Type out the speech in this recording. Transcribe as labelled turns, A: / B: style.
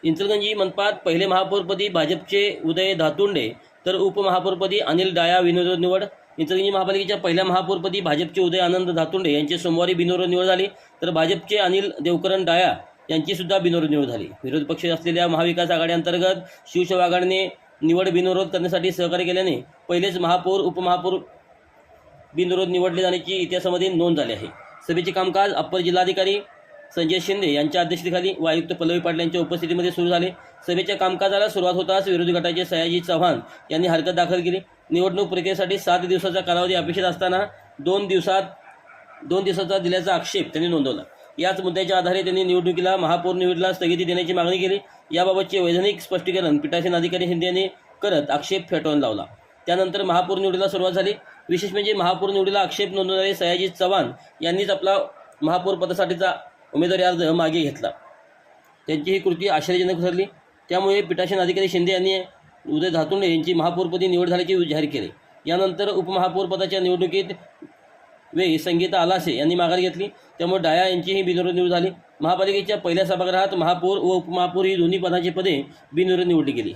A: इचलकरंजी मनपात पहिले महापौरपदी भाजपचे उदय धातुंडे तर उपमहापौरपदी अनिल डाया बिनविरोध निवड। इचलकरंजी महापालिकेच्या पहिल्या महापौरपदी भाजपचे उदय आनंद धातुंडे यांची सोमवारी बिनविरोध निवड झाली, तर भाजपचे अनिल देवकरण डाया यांची सुद्धा बिनविरोध निवड झाली। विरोधी पक्ष असलेल्या महाविकास आघाडी अंतर्गत शिवसेना आघाडीने निवड बिनविरोध करण्यासाठी सहकार्य केल्याने पहिलेच महापौर उपमहापौर बिनविरोध निवडले जाण्याची इतिहासामध्ये नोंद झाली आहे। सभेचे कामकाज अप्पर जिल्हाधिकारी संजय शिंदे यांच्या अध्यक्षतेखाली व आयुक्त पल्लवी पाटील यांच्या उपस्थितीमध्ये सुरू झाले। सभेच्या कामकाजाला सुरुवात होताच विरोधी गटाचे सयाजी चव्हाण यांनी हरकत दाखल केली। निवडणूक प्रक्रियेसाठी 7 दिवसाचा कालावधी अपेक्षित असताना 2 दिवसाचा दिल्याचा आक्षेप त्यांनी नोंदवला। याच मुद्द्याच्या आधारे त्यांनी निवडणुकीला महापौर निवडीला स्थगिती देण्याची मागणी केली। याबाबतचे वैधानिक स्पष्टीकरण पीठासीन अधिकारी शिंदे यांनी करत आक्षेप फेटाळून लावला। त्यानंतर महापौर निवडीला सुरुवात झाली। विशेष म्हणजे महापौर निवडीला आक्षेप नोंदवणारे सयाजी चव्हाण यांनीच आपला महापौर पदासाठीचा उमेदवारी अर्ज मागे घेतला। त्यांची ही कृती आश्चर्यजनक ठरली। त्यामुळे पीठासीन अधिकारी शिंदे यांनी उदय धातुंडे यांची महापौरपदी निवड झाल्याचे जाहीर केले। यानंतर उपमहापौर पदाच्या निवडणुकीत वेळी संगीता आलासे यांनी माघार घेतली, त्यामुळे डाया यांचीही बिनविरोध निवड झाली। महापालिकेच्या पहिल्या सभागृहात महापौर व उपमहापौर ही दोन्ही पदाची पदे बिनविरोध निवडली गेली।